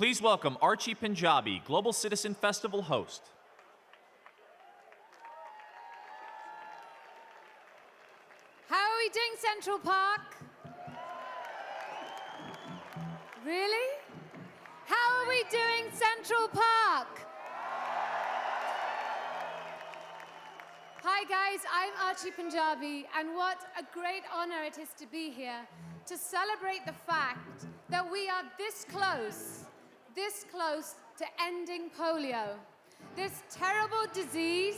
Please welcome Archie Panjabi, Global Citizen Festival host. How are we doing, Central Park? Really? How are we doing, Central Park? Hi guys, I'm Archie Panjabi, and what a great honor it is to be here to celebrate the fact that we are this close to ending polio. This terrible disease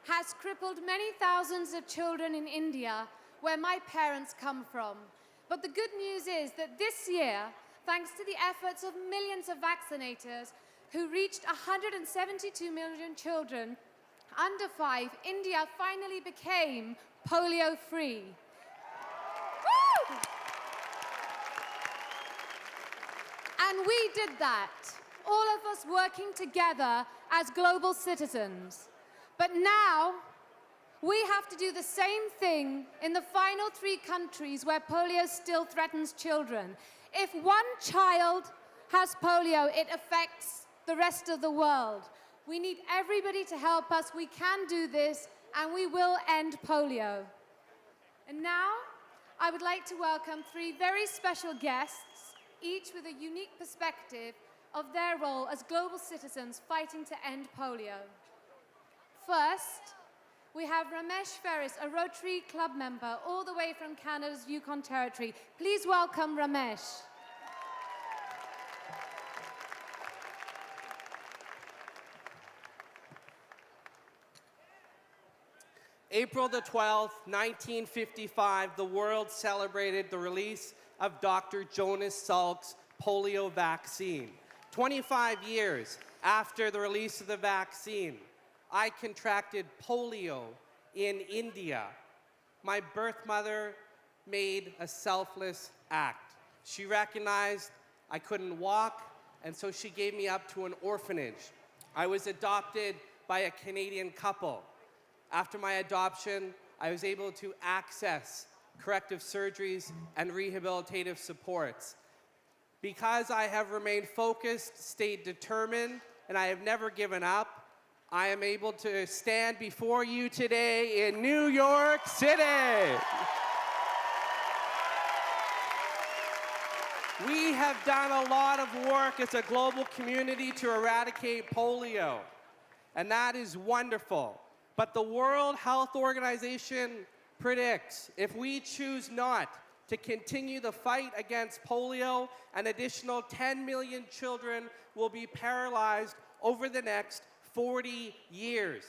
has crippled many thousands of children in India, where my parents come from. But the good news is that this year, thanks to the efforts of millions of vaccinators who reached 172 million children under 5, India finally became polio-free. Woo! And we did that, all of us working together as global citizens. But now, we have to do the same thing in the final 3 countries where polio still threatens children. If one child has polio, it affects the rest of the world. We need everybody to help us. We can do this, and we will end polio. And now, I would like to welcome 3 very special guests, each with a unique perspective of their role as global citizens fighting to end polio. First, we have Ramesh Ferris, a Rotary Club member, all the way from Canada's Yukon Territory. Please welcome Ramesh. April the 12th, 1955, the world celebrated the release of Dr. Jonas Salk's polio vaccine. 25 years after the release of the vaccine, I contracted polio in India. My birth mother made a selfless act. She recognized I couldn't walk, and so she gave me up to an orphanage. I was adopted by a Canadian couple. After my adoption, I was able to access corrective surgeries and rehabilitative supports. Because I have remained focused, stayed determined, and I have never given up, I am able to stand before you today in New York City. We have done a lot of work as a global community to eradicate polio, and that is wonderful. But the World Health Organization predicts if we choose not to continue the fight against polio, an additional 10 million children will be paralyzed over the next 40 years.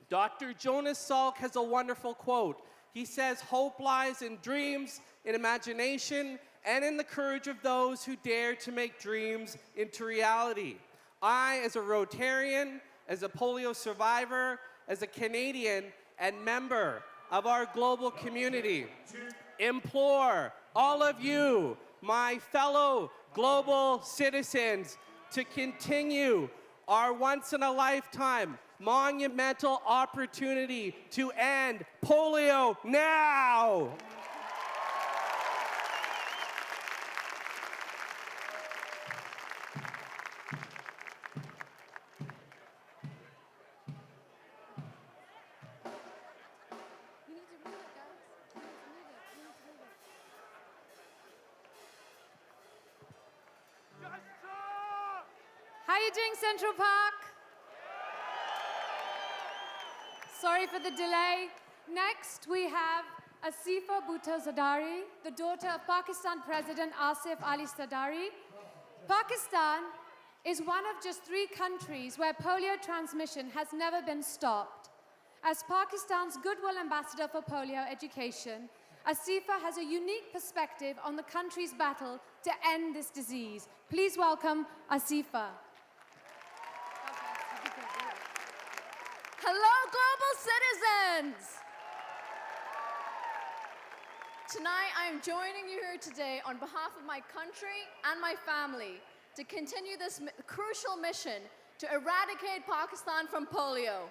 Dr. Jonas Salk has a wonderful quote. He says, "Hope lies in dreams, in imagination, and in the courage of those who dare to make dreams into reality." I, as a Rotarian, as a polio survivor, as a Canadian and member of our global community, implore all of you, my fellow global citizens, to continue our once-in-a-lifetime monumental opportunity to end polio now. How are you doing, Central Park? Sorry for the delay. Next, we have Aseefa Bhutto Zardari, the daughter of Pakistan President Asif Ali Zardari. Pakistan is one of just 3 countries where polio transmission has never been stopped. As Pakistan's Goodwill Ambassador for Polio Education, Aseefa has a unique perspective on the country's battle to end this disease. Please welcome Aseefa. Hello, global citizens! Tonight, I am joining you here today on behalf of my country and my family to continue this crucial mission to eradicate Pakistan from polio.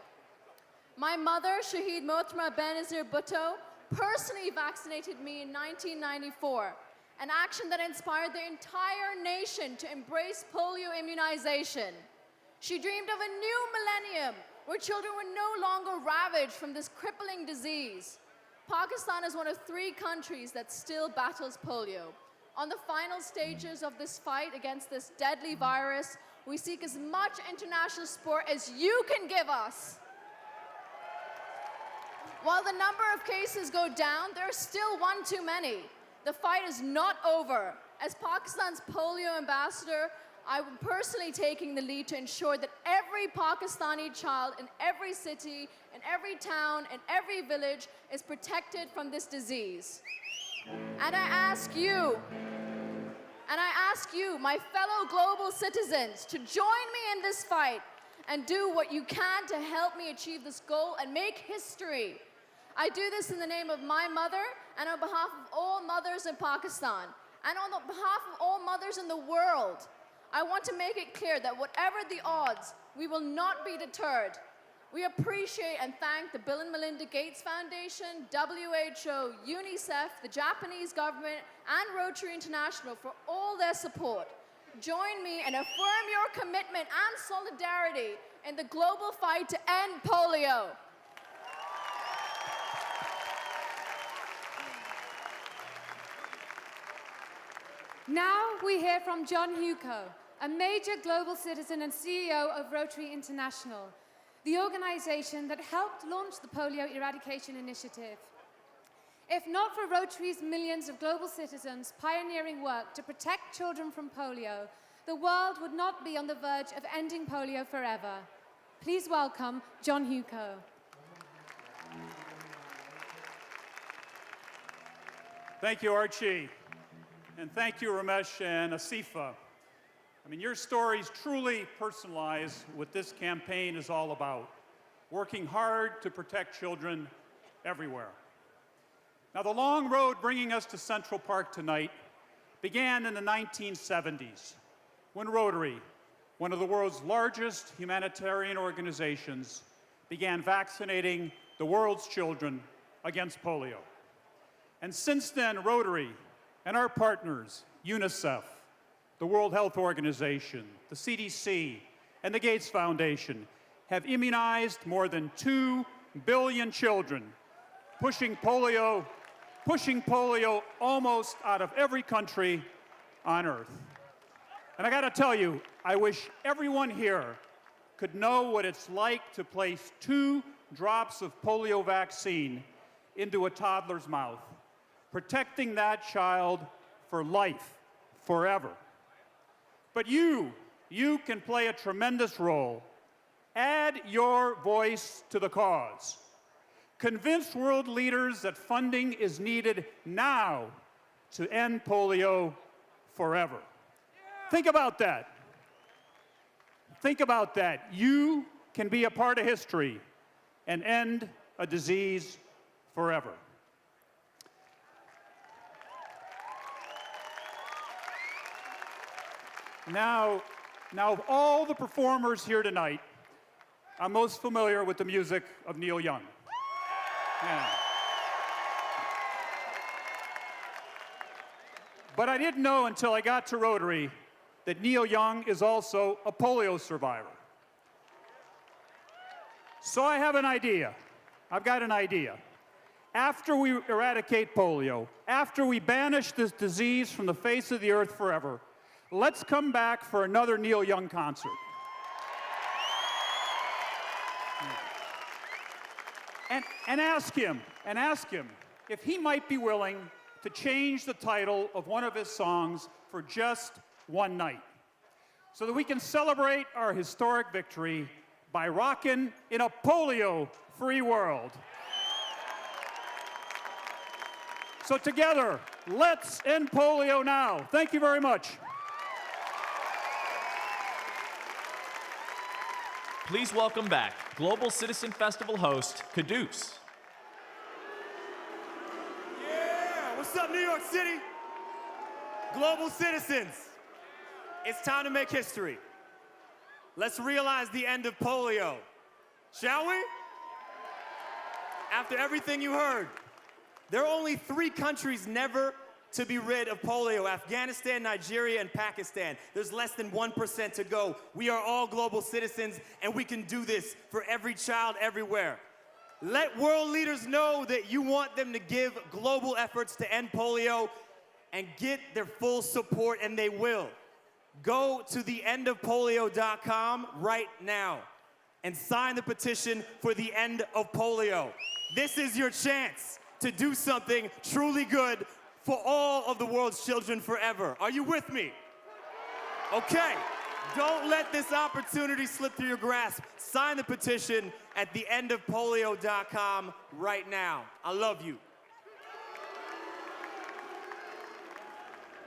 My mother, Shaheed Mohtarma Benazir Bhutto, personally vaccinated me in 1994. an action that inspired the entire nation to embrace polio immunization. She dreamed of a new millennium where children were no longer ravaged from this crippling disease. Pakistan is one of 3 countries that still battles polio. On the final stages of this fight against this deadly virus, we seek as much international support as you can give us. While the number of cases go down, there are still one too many. The fight is not over. As Pakistan's polio ambassador, I am personally taking the lead to ensure that every Pakistani child in every city, in every town, in every village is protected from this disease. And I ask you, my fellow global citizens, to join me in this fight and do what you can to help me achieve this goal and make history. I do this in the name of my mother and on behalf of all mothers in Pakistan and on behalf of all mothers in the world. I want to make it clear that whatever the odds, we will not be deterred. We appreciate and thank the Bill and Melinda Gates Foundation, WHO, UNICEF, the Japanese government, and Rotary International for all their support. Join me and affirm your commitment and solidarity in the global fight to end polio. Now we hear from John Hewko, a major global citizen and CEO of Rotary International, the organization that helped launch the Polio Eradication Initiative. If not for Rotary's millions of global citizens pioneering work to protect children from polio, the world would not be on the verge of ending polio forever. Please welcome John Hewko. Thank you, Archie. And thank you, Ramesh and Aseefa. I mean, your stories truly personalize what this campaign is all about, working hard to protect children everywhere. Now, the long road bringing us to Central Park tonight began in the 1970s, when Rotary, one of the world's largest humanitarian organizations, began vaccinating the world's children against polio. And since then, Rotary and our partners, UNICEF, the World Health Organization, the CDC, and the Gates Foundation, have immunized more than 2 billion children, pushing polio almost out of every country on Earth. And I gotta tell you, I wish everyone here could know what it's like to place 2 drops of polio vaccine into a toddler's mouth, protecting that child for life, forever. But you can play a tremendous role. Add your voice to the cause. Convince world leaders that funding is needed now to end polio forever. Think about that. Think about that. You can be a part of history and end a disease forever. Now, of all the performers here tonight, I'm most familiar with the music of Neil Young. Yeah. But I didn't know until I got to Rotary that Neil Young is also a polio survivor. So I have an idea. I've got an idea. After we eradicate polio, after we banish this disease from the face of the earth forever, let's come back for another Neil Young concert. And ask him if he might be willing to change the title of one of his songs for just one night, so that we can celebrate our historic victory by rockin' in a polio-free world. So together, let's end polio now. Thank you very much. Please welcome back Global Citizen Festival host, Caduce. Yeah, what's up, New York City? Global citizens, it's time to make history. Let's realize the end of polio, shall we? After everything you heard, there are only 3 countries never to be rid of polio. Afghanistan, Nigeria, and Pakistan. There's less than 1% to go. We are all global citizens, and we can do this for every child everywhere. Let world leaders know that you want them to give global efforts to end polio and get their full support, and they will. Go to theendofpolio.com right now and sign the petition for the end of polio. This is your chance to do something truly good for all of the world's children forever. Are you with me? Okay. Don't let this opportunity slip through your grasp. Sign the petition at theendofpolio.com right now. I love you.